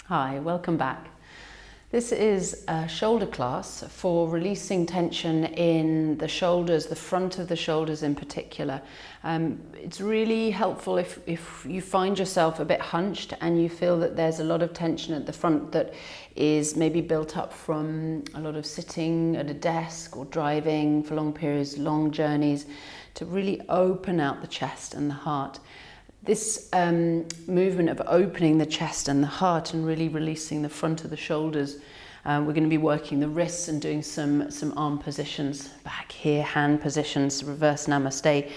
Hi, welcome back. This is a shoulder class for releasing tension in the shoulders, the front of the shoulders in particular. It's really helpful if you find yourself a bit hunched and you feel that there's a lot of tension at the front that is maybe built up from a lot of sitting at a desk or driving for long periods, long journeys, to really open out the chest and the heart. This movement of opening the chest and the heart and really releasing the front of the shoulders, we're going to be working the wrists and doing some arm positions, back here, hand positions, reverse namaste.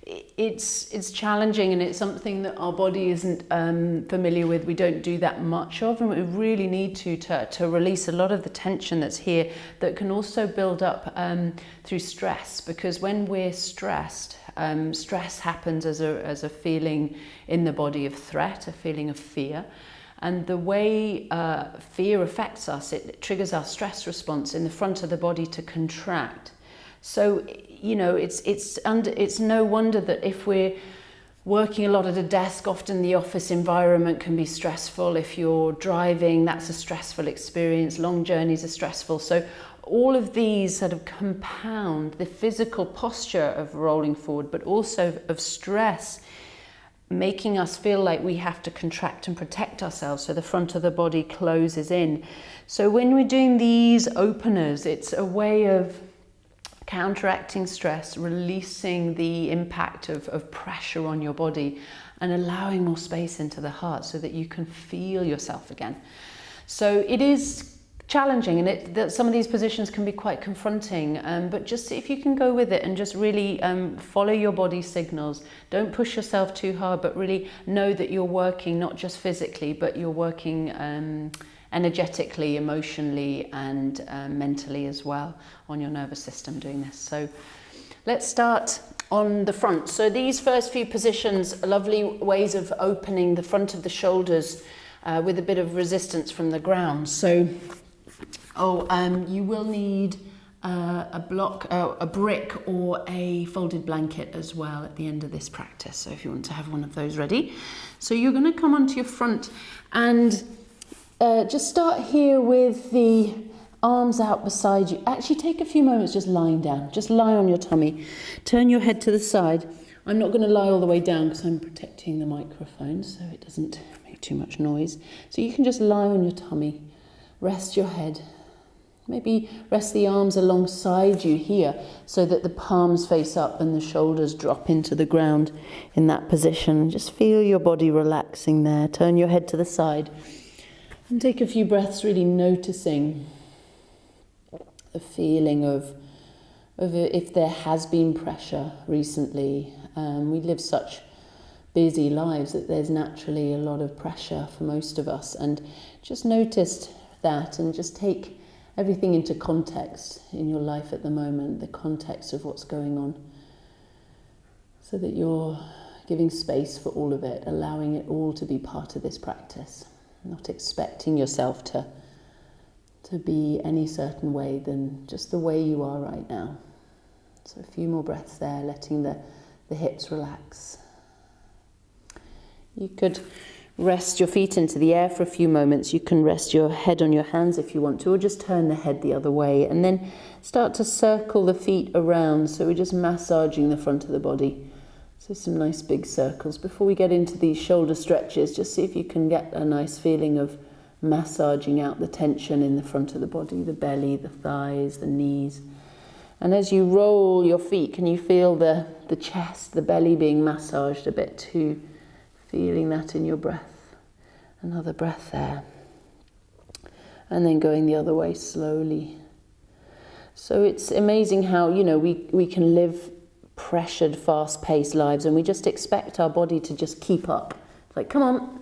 It's challenging and it's something that our body isn't familiar with. We don't do that much of, and we really need to release a lot of the tension that's here that can also build up through stress, because when we're stressed, stress happens as a feeling in the body of threat, a feeling of fear. And the way fear affects us, it triggers our stress response in the front of the body to contract. So, you know, it's no wonder that if we're working a lot at a desk, often the office environment can be stressful. If you're driving, that's a stressful experience. Long journeys are stressful. So all of these sort of compound the physical posture of rolling forward, but also of stress, making us feel like we have to contract and protect ourselves, so the front of the body closes in. So when we're doing these openers, it's a way of counteracting stress, releasing the impact of pressure on your body and allowing more space into the heart so that you can feel yourself again. So it is challenging, and some of these positions can be quite confronting, but just if you can go with it and just really follow your body signals. Don't push yourself too hard, but really know that you're working not just physically, but you're working energetically, emotionally, and mentally as well on your nervous system doing this. So let's start on the front. So these first few positions are lovely ways of opening the front of the shoulders with a bit of resistance from the ground. So you will need a brick or a folded blanket as well at the end of this practice. So if you want to have one of those ready. So you're going to come onto your front and just start here with the arms out beside you. Actually take a few moments just lying down. Just lie on your tummy. Turn your head to the side. I'm not going to lie all the way down because I'm protecting the microphone so it doesn't make too much noise. So you can just lie on your tummy. Rest your head. Maybe rest the arms alongside you here so that the palms face up and the shoulders drop into the ground in that position. Just feel your body relaxing there. Turn your head to the side and take a few breaths, really noticing the feeling of if there has been pressure recently. We live such busy lives that there's naturally a lot of pressure for most of us, and just notice that and just take everything into context in your life at the moment, the context of what's going on, so that you're giving space for all of it, allowing it all to be part of this practice, not expecting yourself to be any certain way than just the way you are right now. So a few more breaths there, letting the hips relax. You could rest your feet into the air for a few moments. You can rest your head on your hands if you want to, or just turn the head the other way and then start to circle the feet around. So we're just massaging the front of the body. So some nice big circles. Before we get into these shoulder stretches, just see if you can get a nice feeling of massaging out the tension in the front of the body, the belly, the thighs, the knees. And as you roll your feet, can you feel the chest, the belly being massaged a bit too? Feeling that in your breath. Another breath there. And then going the other way slowly. So it's amazing how, you know, we can live pressured, fast-paced lives and we just expect our body to just keep up. It's like, come on,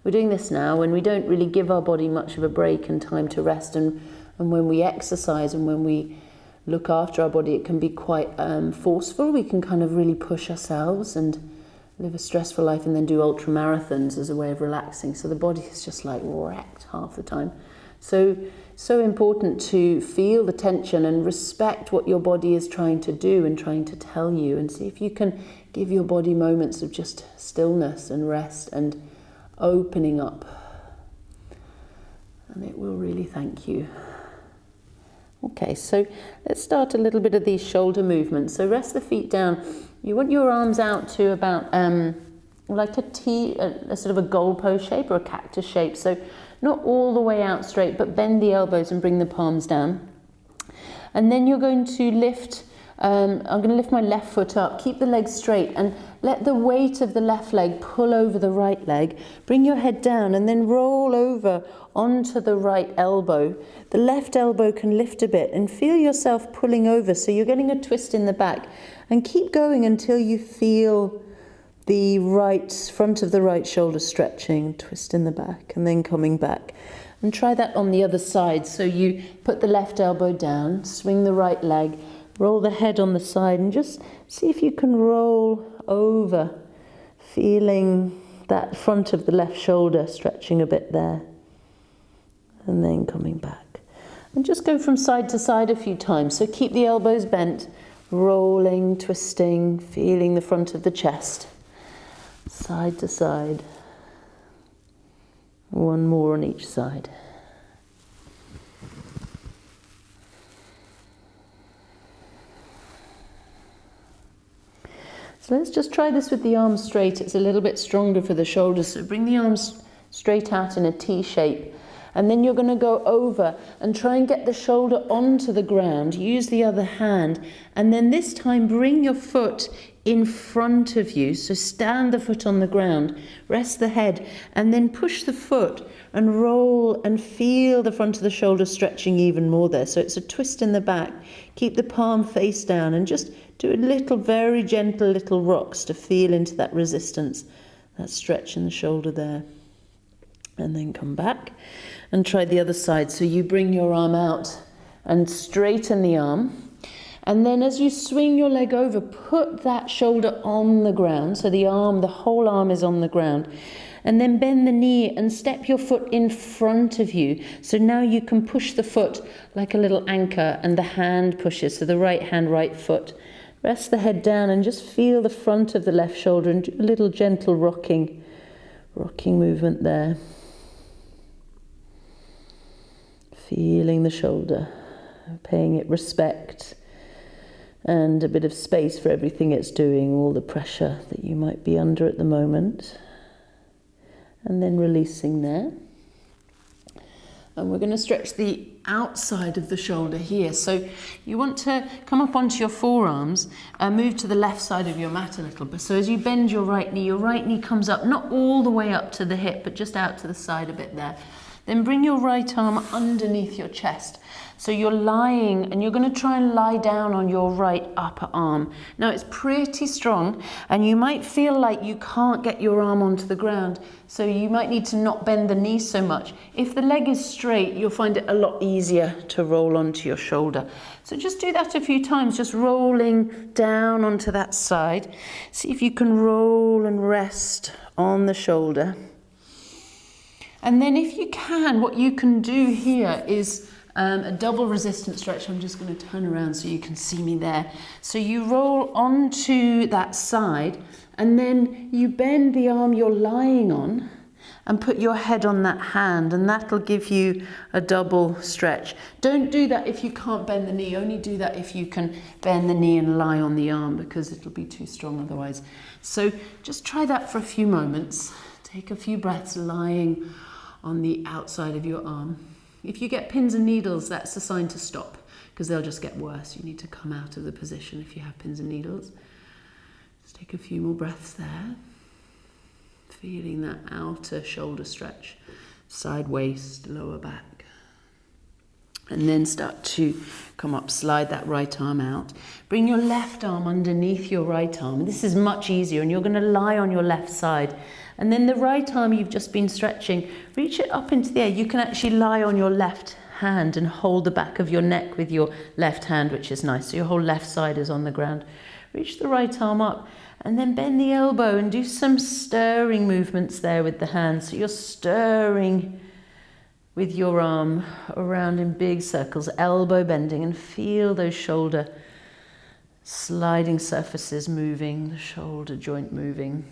we're doing this now, and we don't really give our body much of a break and time to rest. And when we exercise and when we look after our body, it can be quite forceful. We can kind of really push ourselves and live a stressful life and then do ultra marathons as a way of relaxing. So the body is just like wrecked half the time. So important to feel the tension and respect what your body is trying to do and trying to tell you, and see if you can give your body moments of just stillness and rest and opening up. and it will really thank you. Okay, so let's start a little bit of these shoulder movements. So rest the feet down. You want your arms out to about like a T, a sort of a goalpost shape or a cactus shape. So not all the way out straight, but bend the elbows and bring the palms down. And then you're going to lift, I'm going to lift my left foot up, keep the legs straight and let the weight of the left leg pull over the right leg. Bring your head down and then roll over onto the right elbow. The left elbow can lift a bit and feel yourself pulling over. So you're getting a twist in the back and keep going until you feel the right front of the right shoulder stretching, twist in the back and then coming back. And try that on the other side. So you put the left elbow down, swing the right leg, roll the head on the side and just see if you can roll over, feeling that front of the left shoulder stretching a bit there. And then coming back. And just go from side to side a few times. So keep the elbows bent, rolling, twisting, feeling the front of the chest. Side to side. One more on each side. So let's just try this with the arms straight. It's a little bit stronger for the shoulders. So bring the arms straight out in a T shape. And then you're going to go over and try and get the shoulder onto the ground. Use the other hand. And then this time bring your foot in front of you. So stand the foot on the ground. Rest the head. And then push the foot and roll and feel the front of the shoulder stretching even more there. So it's a twist in the back. Keep the palm face down and just do a little, very gentle little rocks to feel into that resistance. That stretch in the shoulder there. And then come back and try the other side. So you bring your arm out and straighten the arm. And then as you swing your leg over, put that shoulder on the ground. So the whole arm is on the ground. And then bend the knee and step your foot in front of you. So now you can push the foot like a little anchor and the hand pushes. So the right hand, right foot. Rest the head down and just feel the front of the left shoulder and do a little gentle rocking movement there. Feeling the shoulder, paying it respect and a bit of space for everything it's doing, all the pressure that you might be under at the moment. And then releasing there. And we're going to stretch the outside of the shoulder here. So you want to come up onto your forearms and move to the left side of your mat a little bit. So as you bend your right knee comes up, not all the way up to the hip, but just out to the side a bit there. Then bring your right arm underneath your chest. So you're lying and you're going to try and lie down on your right upper arm. Now it's pretty strong and you might feel like you can't get your arm onto the ground. So you might need to not bend the knee so much. If the leg is straight, you'll find it a lot easier to roll onto your shoulder. So just do that a few times, just rolling down onto that side. See if you can roll and rest on the shoulder. And then if you can, what you can do here is a double resistance stretch. I'm just going to turn around so you can see me there. So you roll onto that side and then you bend the arm you're lying on and put your head on that hand, and that'll give you a double stretch. Don't do that if you can't bend the knee. Only do that if you can bend the knee and lie on the arm, because it'll be too strong otherwise. So just try that for a few moments. Take a few breaths lying on the outside of your arm. If you get pins and needles, that's a sign to stop, because they'll just get worse. You need to come out of the position if you have pins and needles. Just take a few more breaths there. Feeling that outer shoulder stretch, side waist, lower back. And then start to come up, slide that right arm out. Bring your left arm underneath your right arm. This is much easier, and you're going to lie on your left side. And then the right arm you've just been stretching, reach it up into the air. You can actually lie on your left hand and hold the back of your neck with your left hand, which is nice. So your whole left side is on the ground. Reach the right arm up and then bend the elbow and do some stirring movements there with the hand. So you're stirring with your arm around in big circles, elbow bending, and feel those shoulder sliding surfaces moving, the shoulder joint moving.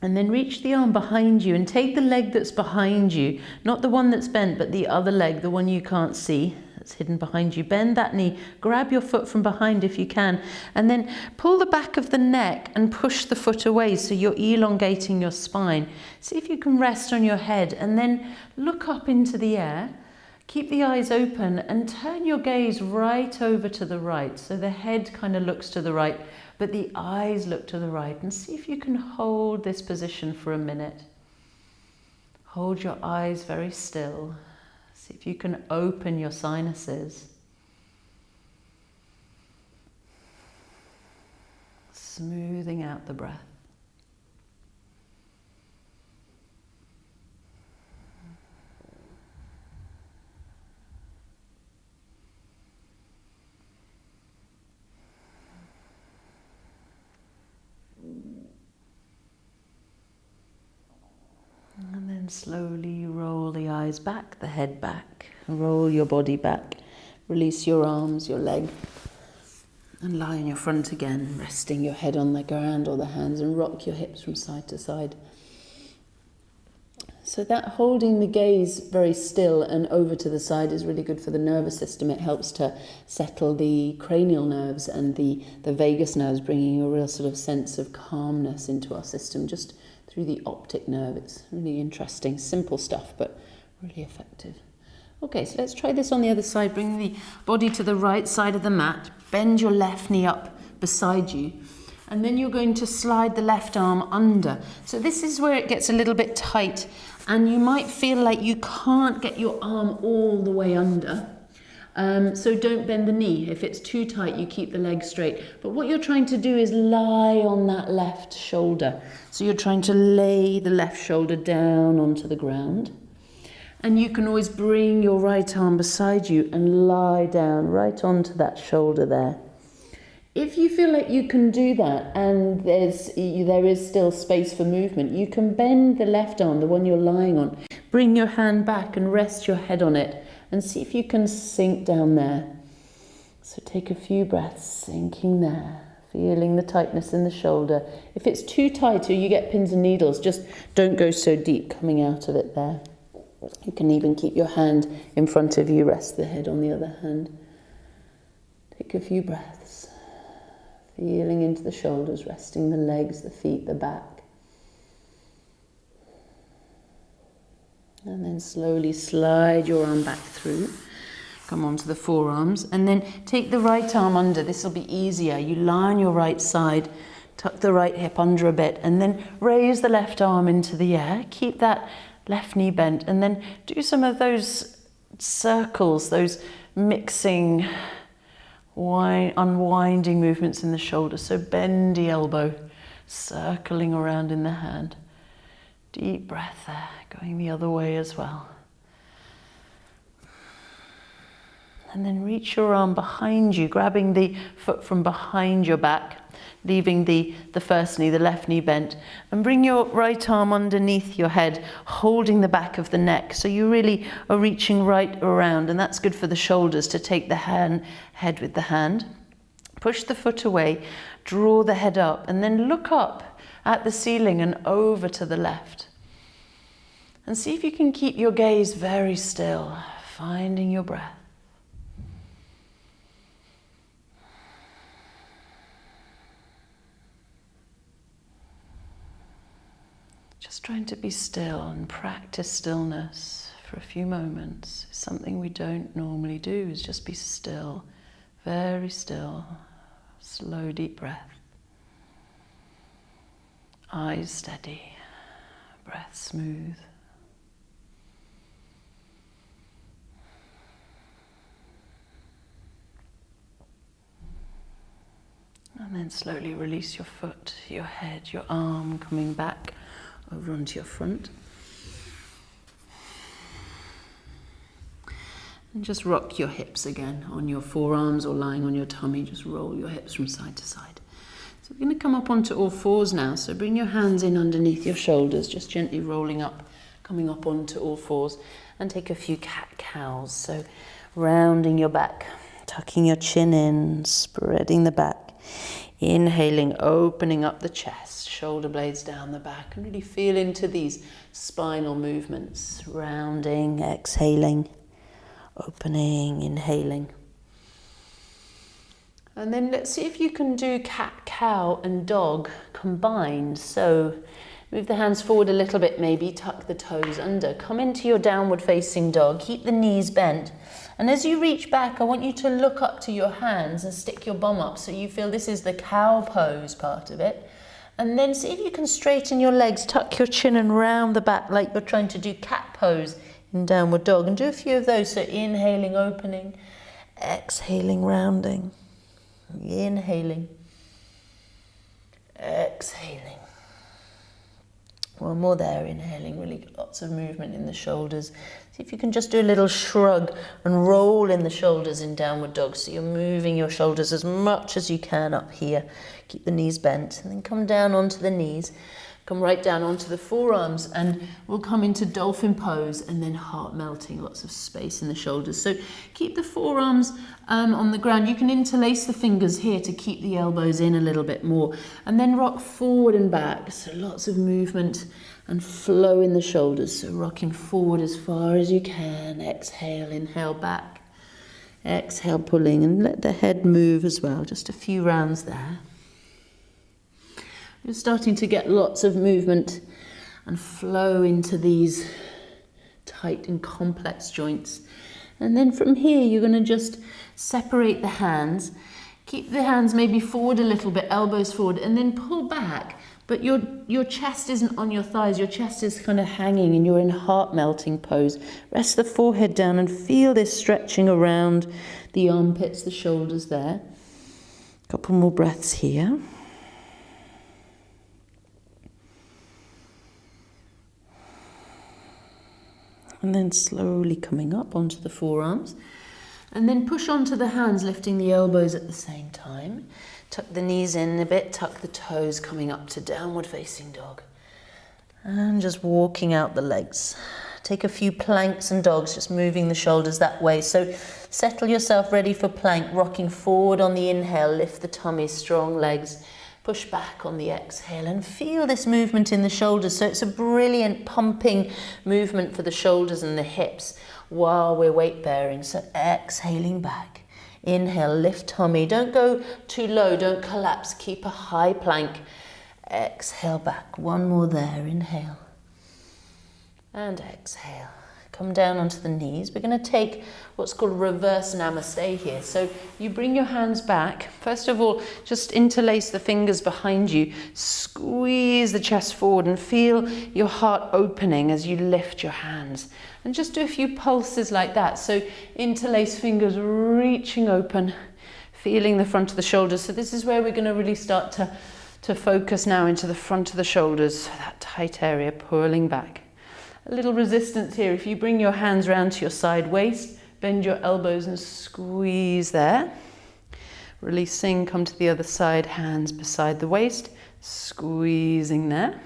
And then reach the arm behind you and take the leg that's behind you, not the one that's bent, but the other leg, the one you can't see, that's hidden behind you. Bend that knee, grab your foot from behind if you can, and then pull the back of the neck and push the foot away so you're elongating your spine. See if you can rest on your head and then look up into the air. Keep the eyes open and turn your gaze right over to the right. So the head kind of looks to the right, but the eyes look to the right, and see if you can hold this position for a minute. Hold your eyes very still. See if you can open your sinuses. Smoothing out the breath. And then slowly roll the eyes back, the head back, roll your body back, release your arms, your leg, and lie on your front again, resting your head on the ground or the hands, and rock your hips from side to side. So that holding the gaze very still and over to the side is really good for the nervous system. It helps to settle the cranial nerves and the vagus nerves, bringing a real sort of sense of calmness into our system, just through the optic nerve. It's really interesting, simple stuff, but really effective. Okay, so let's try this on the other side. Bring the body to the right side of the mat. Bend your left knee up beside you. And then you're going to slide the left arm under. So this is where it gets a little bit tight, and you might feel like you can't get your arm all the way under. So don't bend the knee. If it's too tight, you keep the leg straight. But what you're trying to do is lie on that left shoulder. So you're trying to lay the left shoulder down onto the ground. And you can always bring your right arm beside you and lie down right onto that shoulder there. If you feel like you can do that and there is still space for movement, you can bend the left arm, the one you're lying on. Bring your hand back and rest your head on it. And see if you can sink down there. So take a few breaths, sinking there, feeling the tightness in the shoulder. If it's too tight or you get pins and needles, just don't go so deep coming out of it there. You can even keep your hand in front of you, rest the head on the other hand. Take a few breaths, feeling into the shoulders, resting the legs, the feet, the back. And then slowly slide your arm back through. Come onto the forearms. And then take the right arm under. This will be easier. You lie on your right side, tuck the right hip under a bit, and then raise the left arm into the air. Keep that left knee bent. And then do some of those circles, those mixing, unwinding movements in the shoulder. So bend the elbow, circling around in the hand. Deep breath there, going the other way as well. And then reach your arm behind you, grabbing the foot from behind your back, leaving the first knee, the left knee bent, and bring your right arm underneath your head, holding the back of the neck. So you really are reaching right around, and that's good for the shoulders to take the head with the hand. Push the foot away, draw the head up, and then look up at the ceiling and over to the left. And see if you can keep your gaze very still, finding your breath. Just trying to be still and practice stillness for a few moments. It's something we don't normally do, is just be still, very still, slow, deep breath. Eyes steady, breath smooth. And then slowly release your foot, your head, your arm coming back over onto your front. And just rock your hips again on your forearms or lying on your tummy. Just roll your hips from side to side. So we're going to come up onto all fours now. So bring your hands in underneath your shoulders, just gently rolling up, coming up onto all fours, and take a few cat-cows. So rounding your back, tucking your chin in, spreading the back. Inhaling, opening up the chest, shoulder blades down the back, and really feel into these spinal movements. Rounding, exhaling, opening, inhaling. And then let's see if you can do cat, cow and dog combined. So move the hands forward a little bit, maybe tuck the toes under. Come into your downward facing dog, keep the knees bent. And as you reach back, I want you to look up to your hands and stick your bum up so you feel this is the cow pose part of it. And then see if you can straighten your legs, tuck your chin and round the back like you're trying to do cat pose in downward dog. And do a few of those. So inhaling, opening, exhaling, rounding, inhaling, exhaling. One more there, inhaling, really lots of movement in the shoulders. See if you can just do a little shrug and roll in the shoulders in downward dog. So you're moving your shoulders as much as you can up here. Keep the knees bent and then come down onto the knees. Come right down onto the forearms and we'll come into dolphin pose and then heart melting, lots of space in the shoulders. So keep the forearms on the ground. You can interlace the fingers here to keep the elbows in a little bit more and then rock forward and back. So lots of movement and flow in the shoulders. So rocking forward as far as you can. Exhale, inhale back. Exhale, pulling and let the head move as well. Just a few rounds there. You're starting to get lots of movement and flow into these tight and complex joints. And then from here, you're going to just separate the hands. Keep the hands maybe forward a little bit, elbows forward, and then pull back. But your chest isn't on your thighs. Your chest is kind of hanging and you're in heart melting pose. Rest the forehead down and feel this stretching around the armpits, the shoulders there. A couple more breaths here. And then slowly coming up onto the forearms. And then push onto the hands, lifting the elbows at the same time. Tuck the knees in a bit, tuck the toes, coming up to downward facing dog. And just walking out the legs. Take a few planks and dogs, just moving the shoulders that way. So settle yourself ready for plank, rocking forward on the inhale, lift the tummy, strong legs. Push back on the exhale and feel this movement in the shoulders. So it's a brilliant pumping movement for the shoulders and the hips while we're weight bearing. So exhaling back. Inhale, lift tummy. Don't go too low, don't collapse. Keep a high plank. Exhale back. One more there. Inhale. And exhale. Come down onto the knees. We're going to take what's called reverse namaste here. So you bring your hands back. First of all, just interlace the fingers behind you. Squeeze the chest forward and feel your heart opening as you lift your hands. And just do a few pulses like that. So interlace fingers reaching open, feeling the front of the shoulders. So this is where we're going to really start to focus now into the front of the shoulders, that tight area, pulling back. A little resistance here. If you bring your hands round to your side waist, bend your elbows and squeeze there. Releasing, come to the other side, hands beside the waist, squeezing there.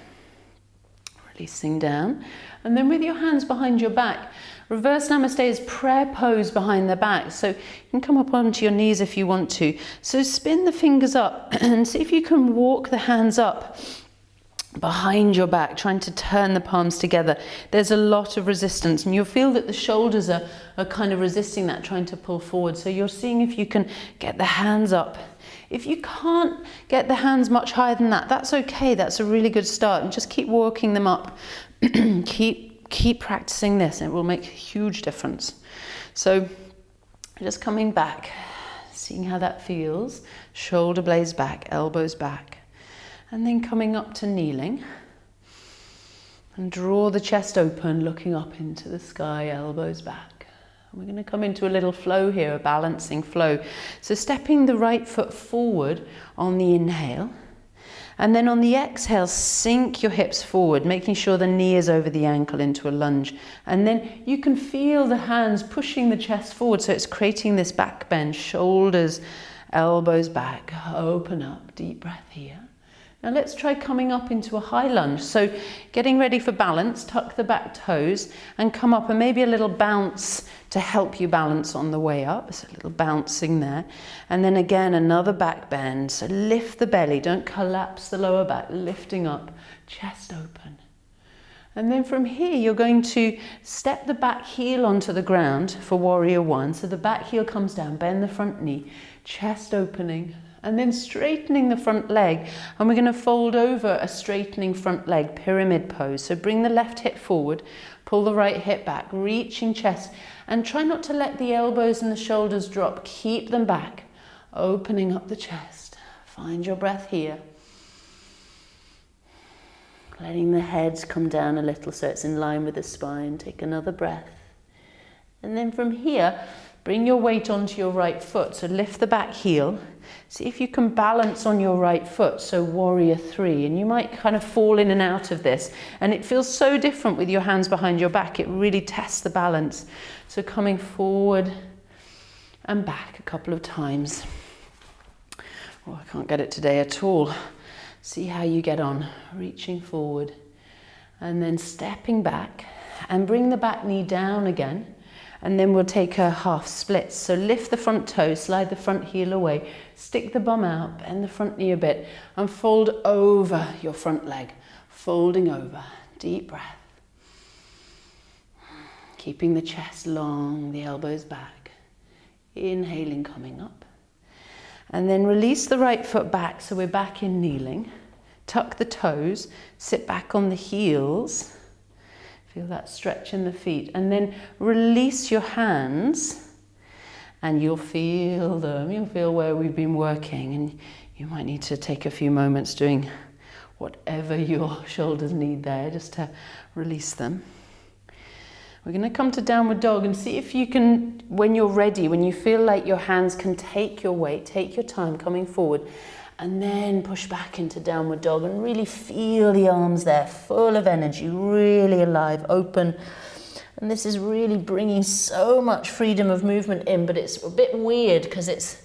Releasing down. And then with your hands behind your back, reverse namaste is prayer pose behind the back. So you can come up onto your knees if you want to. So spin the fingers up and see if you can walk the hands up behind your back, trying to turn the palms together. There's a lot of resistance and you'll feel that the shoulders are kind of resisting that, trying to pull forward. So you're seeing if you can get the hands up. If you can't get the hands much higher than that, that's okay. That's a really good start. And just keep walking them up. keep practicing this and it will make a huge difference. So just coming back, seeing how that feels. Shoulder blades back, elbows back. And then coming up to kneeling and draw the chest open, looking up into the sky, elbows back. And we're going to come into a little flow here, a balancing flow. So stepping the right foot forward on the inhale. And then on the exhale, sink your hips forward, making sure the knee is over the ankle into a lunge. And then you can feel the hands pushing the chest forward. So it's creating this back bend, shoulders, elbows back, open up, deep breath here. Now let's try coming up into a high lunge. So getting ready for balance, tuck the back toes and come up, and maybe a little bounce to help you balance on the way up. So a little bouncing there. And then again, another back bend. So lift the belly, don't collapse the lower back, lifting up, chest open. And then from here, you're going to step the back heel onto the ground for warrior one. So the back heel comes down, bend the front knee, chest opening, and then straightening the front leg. And we're going to fold over a straightening front leg, pyramid pose. So bring the left hip forward, pull the right hip back, reaching chest, and try not to let the elbows and the shoulders drop. Keep them back, opening up the chest. Find your breath here. Letting the heads come down a little so it's in line with the spine. Take another breath. And then from here, bring your weight onto your right foot. So lift the back heel. See if you can balance on your right foot. So warrior three. And you might kind of fall in and out of this. And it feels so different with your hands behind your back. It really tests the balance. So coming forward and back a couple of times. Oh, I can't get it today at all. See how you get on, reaching forward and then stepping back, and bring the back knee down again, and then we'll take a half split. So lift the front toe, slide the front heel away, stick the bum out, bend the front knee a bit and fold over your front leg, folding over. Deep breath. Keeping the chest long, the elbows back. Inhaling, coming up. And then release the right foot back, so we're back in kneeling. Tuck the toes, sit back on the heels. Feel that stretch in the feet. And then release your hands, and you'll feel them. You'll feel where we've been working. And you might need to take a few moments doing whatever your shoulders need there, just to release them. We're going to come to downward dog and see if you can, when you're ready, when you feel like your hands can take your weight, take your time coming forward, and then push back into downward dog and really feel the arms there, full of energy, really alive, open. And this is really bringing so much freedom of movement in, but it's a bit weird because it's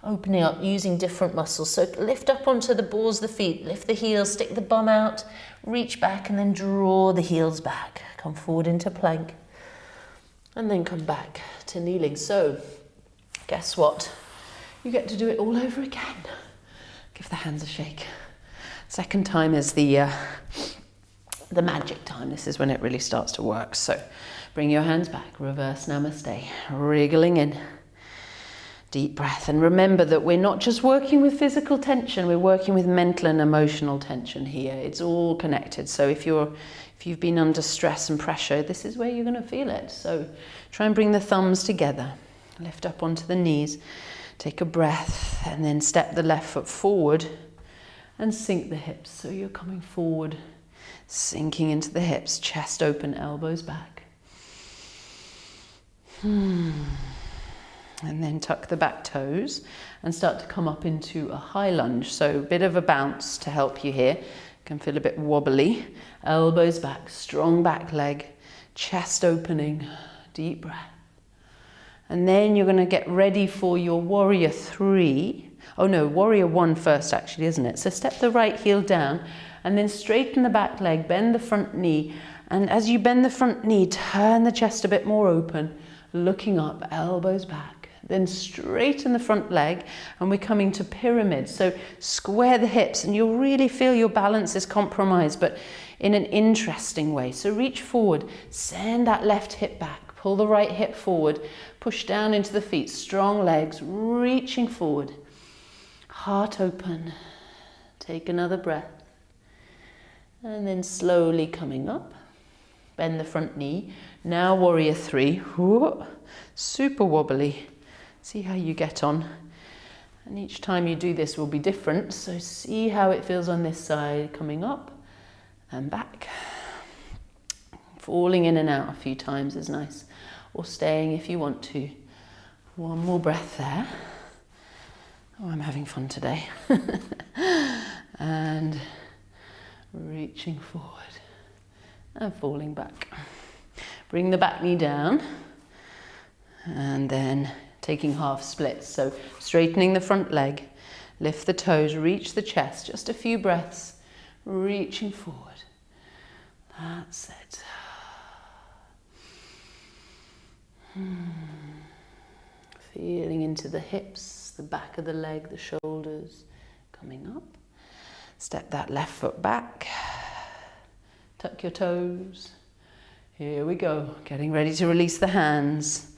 opening up using different muscles. So lift up onto the balls of the feet, lift the heels, stick the bum out, reach back and then draw the heels back. Come forward into plank. And then come back to kneeling. So, guess what? You get to do it all over again. Give the hands a shake. Second time is the magic time. This is when it really starts to work. So, bring your hands back. Reverse namaste. Wriggling in. Deep breath. And remember that we're not just working with physical tension. We're working with mental and emotional tension here. It's all connected. So if you've been under stress and pressure, this is where you're going to feel it. So try and bring the thumbs together. Lift up onto the knees. Take a breath and then step the left foot forward and sink the hips. So you're coming forward, sinking into the hips, chest open, elbows back. And then tuck the back toes and start to come up into a high lunge. So a bit of a bounce to help you here. Can feel a bit wobbly. Elbows back, strong back leg, chest opening, deep breath. And then you're going to get ready for your warrior three. Oh no, warrior one first actually, isn't it? So step the right heel down and then straighten the back leg, bend the front knee. And as you bend the front knee, turn the chest a bit more open, looking up, elbows back. Then straighten the front leg and we're coming to pyramid. So square the hips and you'll really feel your balance is compromised, but in an interesting way. So reach forward, send that left hip back, pull the right hip forward, push down into the feet, strong legs, reaching forward, heart open. Take another breath and then slowly coming up, bend the front knee. Now warrior three, whoa, super wobbly. See how you get on. And each time you do this will be different. So see how it feels on this side, coming up and back. Falling in and out a few times is nice. Or staying if you want to. One more breath there. Oh, I'm having fun today. And reaching forward and falling back. Bring the back knee down. And then taking half splits, so straightening the front leg, Lift the toes, reach the chest, just a few breaths, reaching forward. That's it. Feeling into the hips, the back of the leg, the shoulders coming up. Step that left foot back. Tuck your toes. Here we go. Getting ready to release the hands.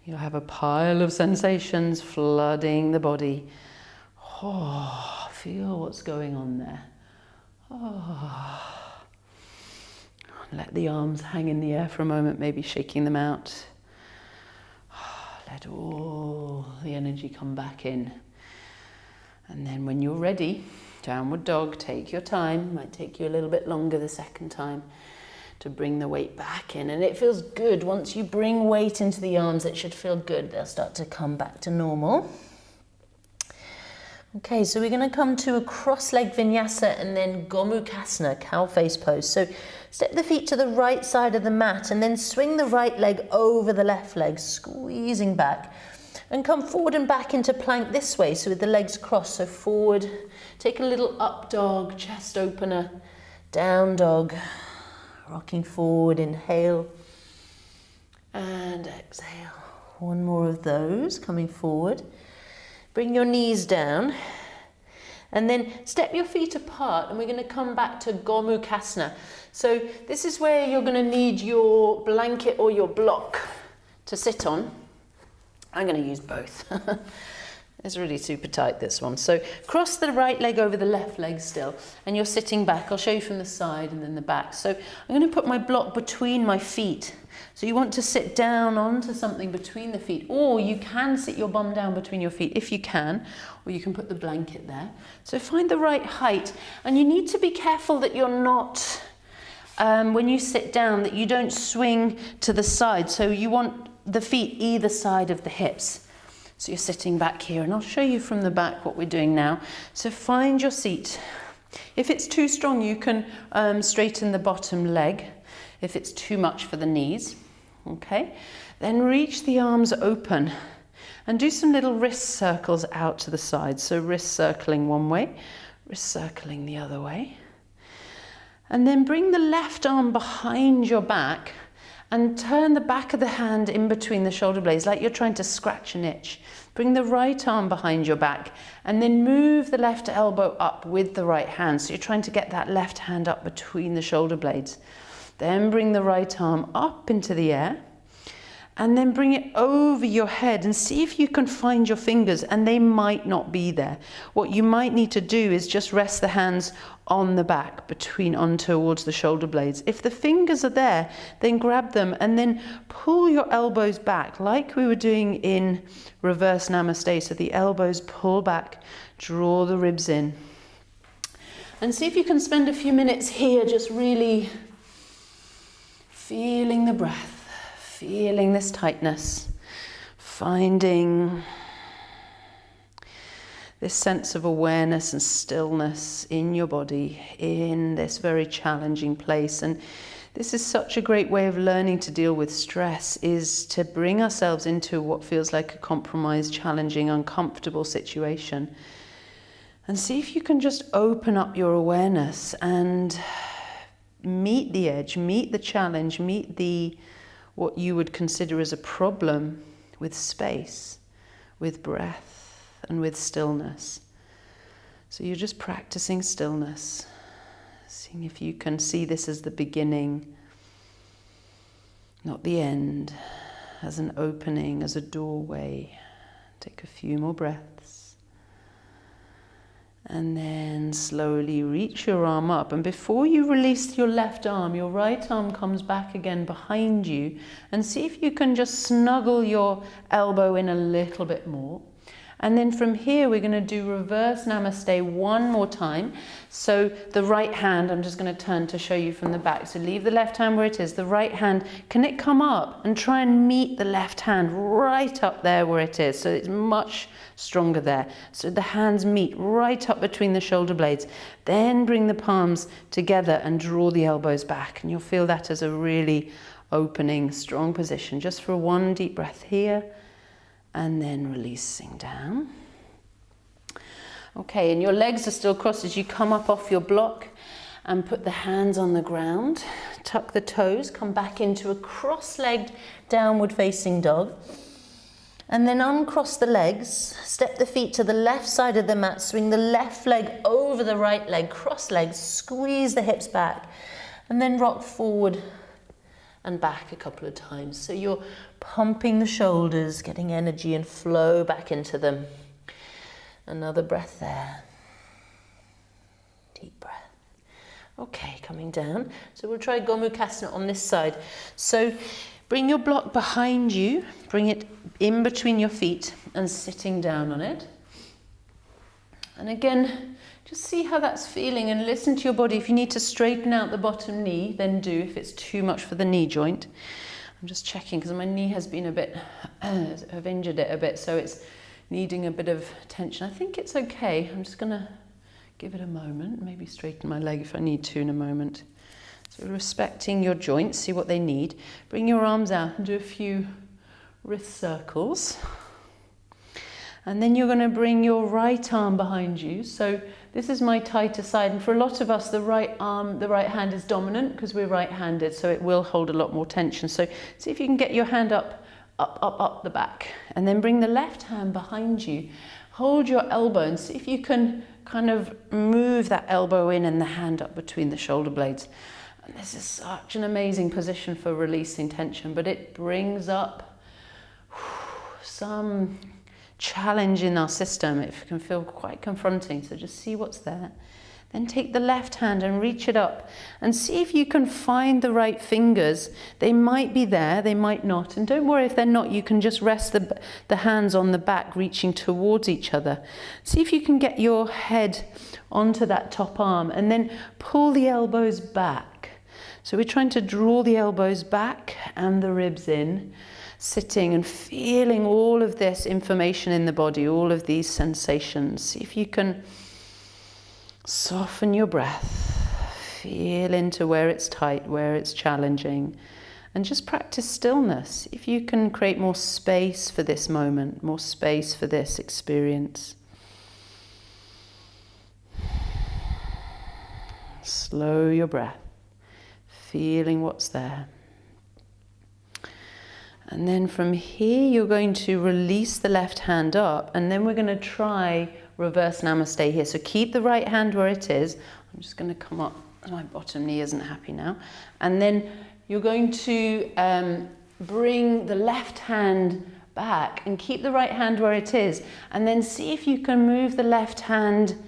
You'll have a pile of sensations flooding the body. Oh, feel what's going on there. Oh. Let the arms hang in the air for a moment, maybe shaking them out. Let all the energy come back in. And then when you're ready, downward dog, take your time. Might take you a little bit longer the second time to bring the weight back in. And it feels good. Once you bring weight into the arms, it should feel good. They'll start to come back to normal. Okay, so we're going to come to a cross-leg vinyasa and then gomukhasana, cow face pose. So step the feet to the right side of the mat and then swing the right leg over the left leg, squeezing back. And come forward and back into plank this way, so with the legs crossed. So forward, take a little up dog, chest opener, down dog, rocking forward, inhale and exhale. One more of those, coming forward. Bring your knees down and then step your feet apart, and we're going to come back to gomukhasana. So this is where you're going to need your blanket or your block to sit on. I'm going to use both. It's really super tight, this one. So cross the right leg over the left leg still, and you're sitting back. I'll show you from the side and then the back. So I'm going to put my block between my feet. So you want to sit down onto something between the feet, or you can sit your bum down between your feet if you can, or you can put the blanket there. So find the right height, and you need to be careful that you're not, when you sit down, that you don't swing to the side. So you want the feet either side of the hips. So you're sitting back here, and I'll show you from the back what we're doing now. So find your seat. If it's too strong, you can straighten the bottom leg if it's too much for the knees. Okay, then reach the arms open and do some little wrist circles out to the side. So wrist circling one way, wrist circling the other way. And then bring the left arm behind your back and turn the back of the hand in between the shoulder blades like you're trying to scratch an itch. Bring the right arm behind your back and then move the left elbow up with the right hand. So you're trying to get that left hand up between the shoulder blades. Then bring the right arm up into the air and then bring it over your head and see if you can find your fingers, and they might not be there. What you might need to do is just rest the hands on the back on towards the shoulder blades. If the fingers are there, then grab them and then pull your elbows back like we were doing in reverse namaste. So the elbows pull back, draw the ribs in. And see if you can spend a few minutes here just really feeling the breath, feeling this tightness, finding this sense of awareness and stillness in your body in this very challenging place. And this is such a great way of learning to deal with stress, is to bring ourselves into what feels like a compromised, challenging, uncomfortable situation. And see if you can just open up your awareness and meet the edge, meet the challenge, meet what you would consider as a problem with space, with breath, and with stillness. So you're just practicing stillness, seeing if you can see this as the beginning, not the end, as an opening, as a doorway. Take a few more breaths. And then slowly reach your arm up. And before you release your left arm, your right arm comes back again behind you. And see if you can just snuggle your elbow in a little bit more. And then from here, we're going to do reverse namaste one more time. So the right hand, I'm just going to turn to show you from the back. So leave the left hand where it is. The right hand, can it come up? And try and meet the left hand right up there where it is. So it's much stronger there. So the hands meet right up between the shoulder blades. Then bring the palms together and draw the elbows back. And you'll feel that as a really opening, strong position. Just for one deep breath here. And then releasing down. Okay, and your legs are still crossed as you come up off your block and put the hands on the ground. Tuck the toes, come back into a cross-legged downward facing dog. And then uncross the legs, step the feet to the left side of the mat, swing the left leg over the right leg, cross legs, squeeze the hips back, and then rock forward and back a couple of times. So you're pumping the shoulders, getting energy and flow back into them. Another breath there. Deep breath. Okay, coming down. So we'll try Gomukhasana on this side. So bring your block behind you, bring it in between your feet and sitting down on it. And again, just see how that's feeling and listen to your body. If you need to straighten out the bottom knee, then do, if it's too much for the knee joint. I'm just checking because my knee has been a bit, I've injured it a bit, so it's needing a bit of tension. I think it's okay. I'm just gonna give it a moment, maybe straighten my leg if I need to in a moment. So respecting your joints, see what they need. Bring your arms out and do a few wrist circles. And then you're going to bring your right arm behind you. So this is my tighter side. And for a lot of us, the right hand is dominant because we're right-handed. So it will hold a lot more tension. So see if you can get your hand up the back. And then bring the left hand behind you. Hold your elbow and see if you can kind of move that elbow in and the hand up between the shoulder blades. And this is such an amazing position for releasing tension, but it brings up some challenge in our system. It can feel quite confronting, so just see what's there. Then take the left hand and reach it up and see if you can find the right fingers. They might be there, they might not. And don't worry if they're not, you can just rest the hands on the back, reaching towards each other. See if you can get your head onto that top arm and then pull the elbows back. So we're trying to draw the elbows back and the ribs in, sitting and feeling all of this information in the body, all of these sensations. See if you can soften your breath, feel into where it's tight, where it's challenging, and just practice stillness. If you can create more space for this moment, more space for this experience. Slow your breath, feeling what's there. And then from here, you're going to release the left hand up, and then we're going to try reverse namaste here. So keep the right hand where it is. I'm just going to come up, my bottom knee isn't happy now. And then you're going to bring the left hand back and keep the right hand where it is. And then see if you can move the left hand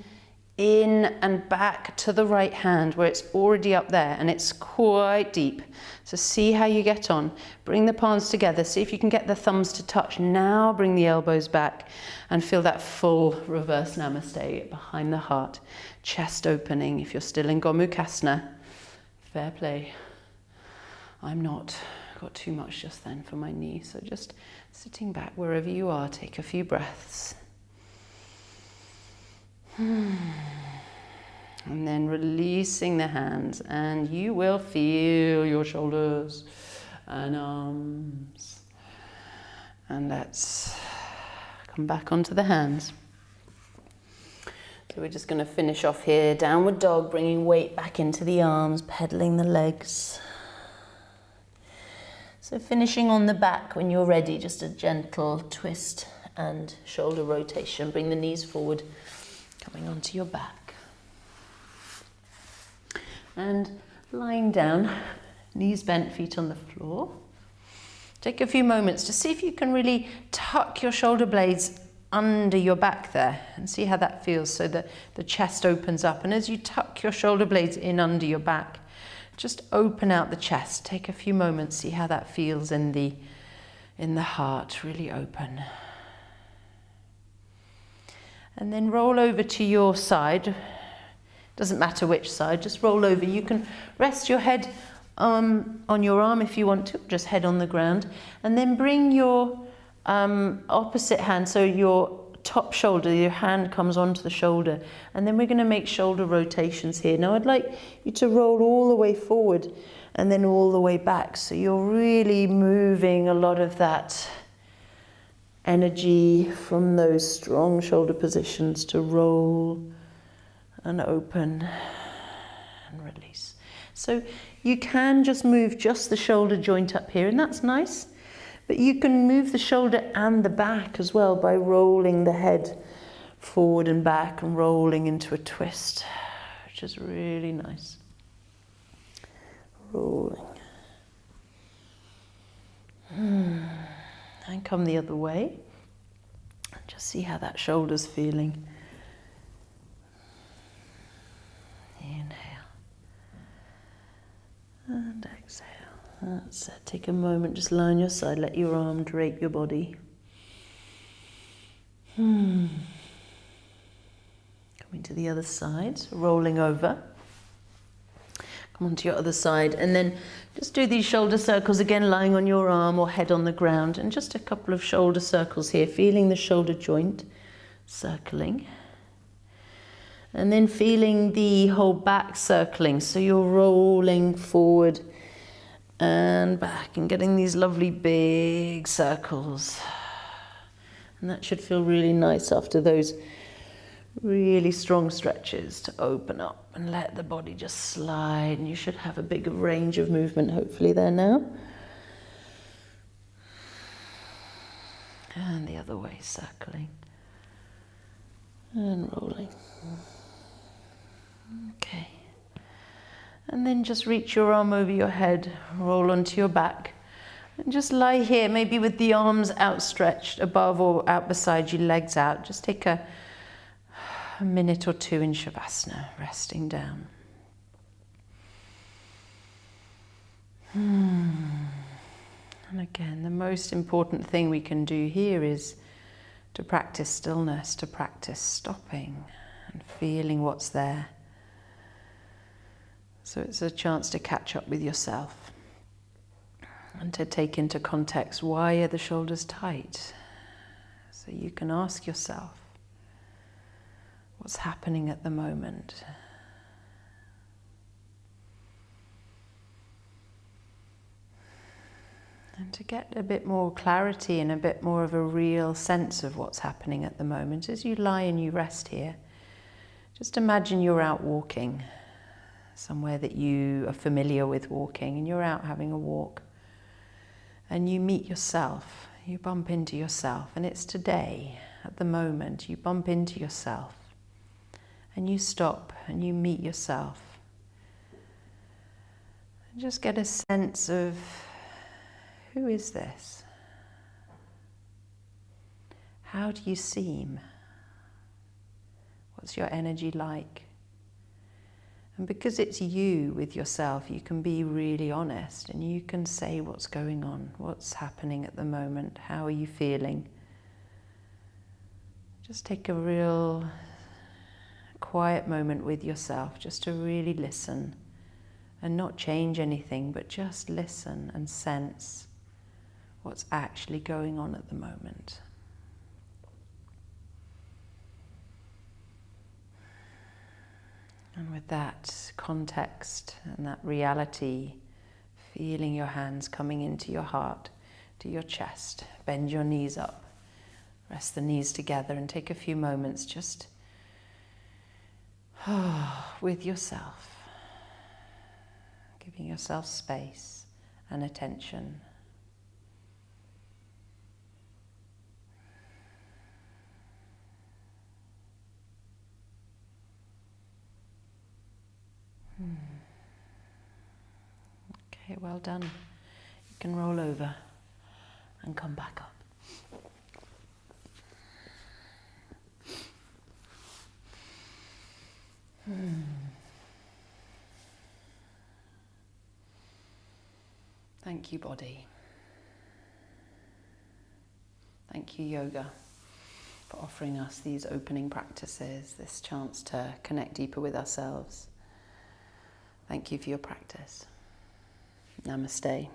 in and back to the right hand where it's already up there and it's quite deep. So see how you get on. Bring the palms together. See if you can get the thumbs to touch. Now bring the elbows back and feel that full reverse namaste behind the heart. Chest opening if you're still in Gomukhasana. Fair play. I'm not. Got too much just then for my knee. So just sitting back wherever you are. Take a few breaths. And then releasing the hands, and you will feel your shoulders and arms. And let's come back onto the hands. So we're just going to finish off here. Downward dog, bringing weight back into the arms, pedaling the legs. So finishing on the back when you're ready, just a gentle twist and shoulder rotation. Bring the knees forward, coming onto your back. And lying down, knees bent, feet on the floor. Take a few moments to see if you can really tuck your shoulder blades under your back there and see how that feels, so that the chest opens up. And as you tuck your shoulder blades in under your back, just open out the chest. Take a few moments, see how that feels in the heart, really open. And then roll over to your side. Doesn't matter which side, just roll over. You can rest your head on your arm if you want to, just head on the ground. And then bring your opposite hand, so your top shoulder, your hand comes onto the shoulder. And then we're going to make shoulder rotations here. Now I'd like you to roll all the way forward and then all the way back. So you're really moving a lot of that energy from those strong shoulder positions to roll and open and release. So you can just move just the shoulder joint up here, and that's nice. But you can move the shoulder and the back as well by rolling the head forward and back and rolling into a twist, which is really nice. Rolling. And come the other way. Just see how that shoulder's feeling. Inhale. And exhale. That's it. Take a moment, just lie on your side, let your arm drape your body. Coming to the other side, so rolling over. Come on to your other side, and then just do these shoulder circles again, lying on your arm or head on the ground, and just a couple of shoulder circles here, feeling the shoulder joint circling. And then feeling the whole back circling, so you're rolling forward and back and getting these lovely big circles. And that should feel really nice after those really strong stretches, to open up and let the body just slide, and you should have a bigger range of movement hopefully there now. And the other way, circling and rolling. Okay. And then just reach your arm over your head, roll onto your back, and just lie here, maybe with the arms outstretched above or out beside you, legs out. Just take a minute or two in Shavasana, resting down. And again, the most important thing we can do here is to practice stillness, to practice stopping and feeling what's there. So it's a chance to catch up with yourself and to take into context, why are the shoulders tight? So you can ask yourself, what's happening at the moment? And to get a bit more clarity and a bit more of a real sense of what's happening at the moment, as you lie and you rest here, just imagine you're out walking, somewhere that you are familiar with walking, and you're out having a walk, and you meet yourself, you bump into yourself, and it's today, at the moment, you bump into yourself, and you stop and you meet yourself. And just get a sense of, who is this? How do you seem? What's your energy like? And because it's you with yourself, you can be really honest and you can say what's going on, what's happening at the moment, how are you feeling? Just take a real quiet moment with yourself, just to really listen and not change anything, but just listen and sense what's actually going on at the moment. And with that context and that reality, feeling your hands coming into your heart, to your chest, bend your knees up, rest the knees together, and take a few moments just with yourself, giving yourself space and attention. Okay, well done. You can roll over and come back up. Thank you, body. Thank you, yoga, for offering us these opening practices, this chance to connect deeper with ourselves. Thank you for your practice. Namaste.